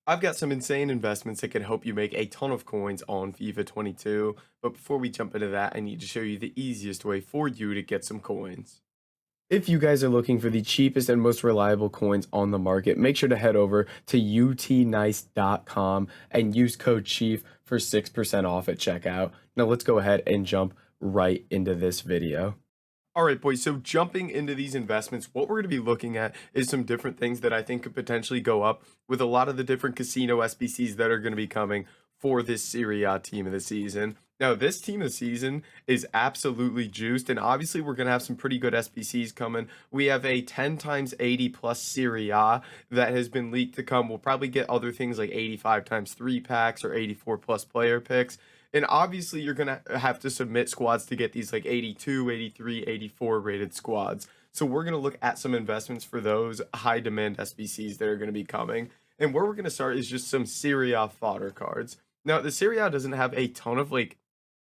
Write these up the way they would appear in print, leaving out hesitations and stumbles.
I've got some insane investments that can help you make a ton of coins on FIFA 22, but before we jump into that, I need to show you the easiest way for you to get some coins. If you guys are looking for the cheapest and most reliable coins on the market, make sure to head over to utnice.com and use code CHIEF for 6% off at checkout. Now let's go ahead and jump right into this video. All right, boys. So jumping into these investments, what we're going to be looking at is some different things that I think could potentially go up with a lot of the different casino SBCs that are going to be coming for this Serie A team of the season. Now, this team of the season is absolutely juiced, and obviously we're going to have some pretty good SBCs coming. We have a 10 times 80 plus Serie A that has been leaked to come. We'll probably get other things like 85 times 3 packs or 84 plus player picks. And obviously, you're going to have to submit squads to get these like 82, 83, 84 rated squads. So we're going to look at some investments for those high demand SBCs that are going to be coming. And where we're going to start is just some Serie A fodder cards. Now, the Serie A doesn't have a ton of like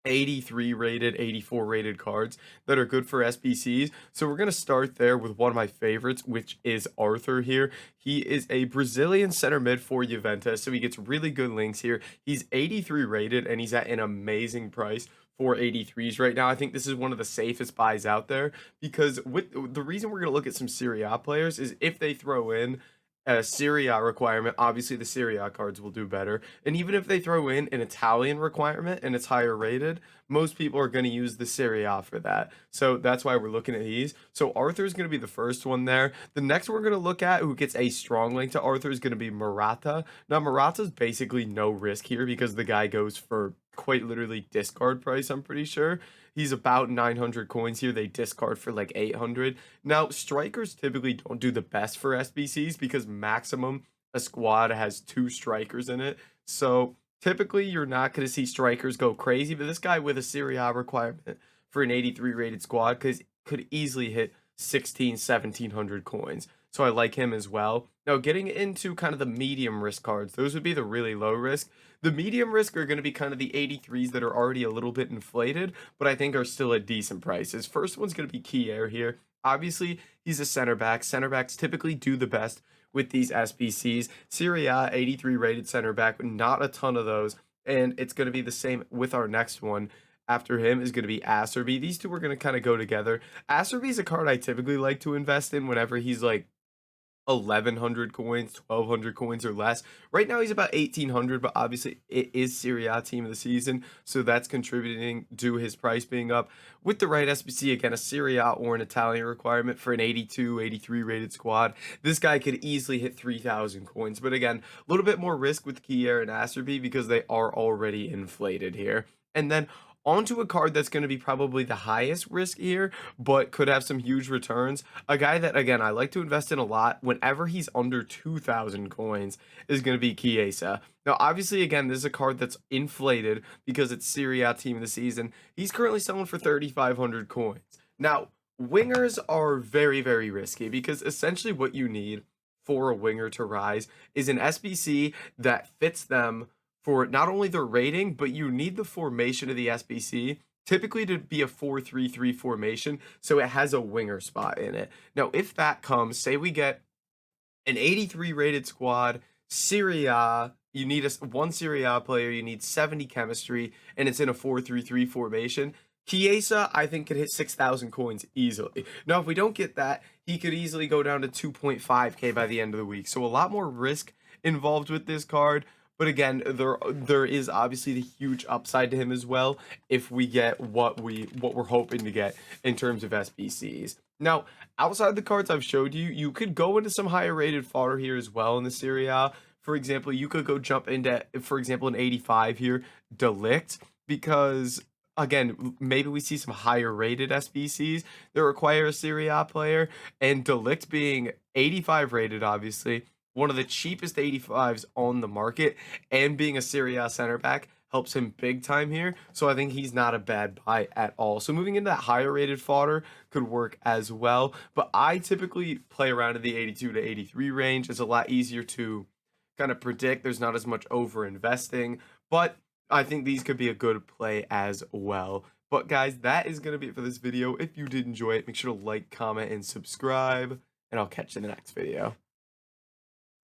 83 rated, 84 rated cards that are good for SBCs. So we're going to start there with one of my favorites, which is Arthur here. He is a Brazilian center mid for Juventus, so he gets really good links here. He's 83 rated, and he's at an amazing price for 83s right now. I think this is one of the safest buys out there because with the reason we're going to look at some Serie A players is if they throw in a Serie A requirement, obviously the Serie A cards will do better. And even if they throw in an Italian requirement and it's higher rated, most people are going to use the Serie A for that. So that's why we're looking at these. So Arthur's going to be the first one there. The next one we're going to look at who gets a strong link to Arthur is going to be Murata. Now Murata's basically no risk here because the guy goes for quite literally discard price, I'm pretty sure. He's about 900 coins here. They discard for like 800. Now, strikers typically don't do the best for SBCs because maximum a squad has 2 strikers in it. So typically you're not going to see strikers go crazy, but this guy with a Serie A requirement for an 83 rated squad could easily hit 16, 1700 coins. So I like him as well. Now, getting into kind of the medium risk cards, those would be the really low risk. The medium risk are going to be kind of the 83s that are already a little bit inflated, but I think are still at decent prices. First one's going to be Kier here. Obviously, he's a center back. Center backs typically do the best with these SBCs. Serie A 83 rated center back, not a ton of those. And it's going to be the same with our next one. After him is going to be Acerbi. These two are going to kind of go together. Acerbi is a card I typically like to invest in whenever he's like 1100 coins, 1200 coins or less. Right now he's about 1800, but obviously it is Serie A team of the season, so that's contributing to his price being up. With the right SBC, again, a Serie A or an Italian requirement for an 82, 83 rated squad, this guy could easily hit 3000 coins. But again, a little bit more risk with Kier and Acerbi because they are already inflated here. And then onto a card that's going to be probably the highest risk here, but could have some huge returns. A guy that, again, I like to invest in a lot whenever he's under 2,000 coins is going to be Chiesa. Now, obviously, again, this is a card that's inflated because it's Serie A team of the season. He's currently selling for 3,500 coins. Now, wingers are very, very risky because essentially what you need for a winger to rise is an SBC that fits them for not only their rating, but you need the formation of the SBC typically to be a 4-3-3 formation, so it has a winger spot in it. Now, if that comes, say we get an 83 rated squad, Serie A, you need one Serie A player, you need 70 chemistry, and it's in a 4-3-3 formation. Chiesa, I think, could hit 6,000 coins easily. Now, if we don't get that, he could easily go down to 2.5k by the end of the week. So a lot more risk involved with this card. But again, there is obviously the huge upside to him as well if we get what we're hoping to get in terms of SBCs. Now, outside the cards I've showed you, you could go into some higher rated fodder here as well in the Serie A. For example, you could go jump into, for example, an 85 here, Delict, because again, maybe we see some higher rated SBCs that require a Serie A player, and Delict being 85 rated, obviously one of the cheapest 85s on the market, and being a Serie A center back helps him big time here. So I think he's not a bad buy at all. So moving into that higher rated fodder could work as well. But I typically play around in the 82 to 83 range. It's a lot easier to kind of predict. There's not as much over investing, but I think these could be a good play as well. But guys, that is going to be it for this video. If you did enjoy it, make sure to like, comment, and subscribe, and I'll catch you in the next video.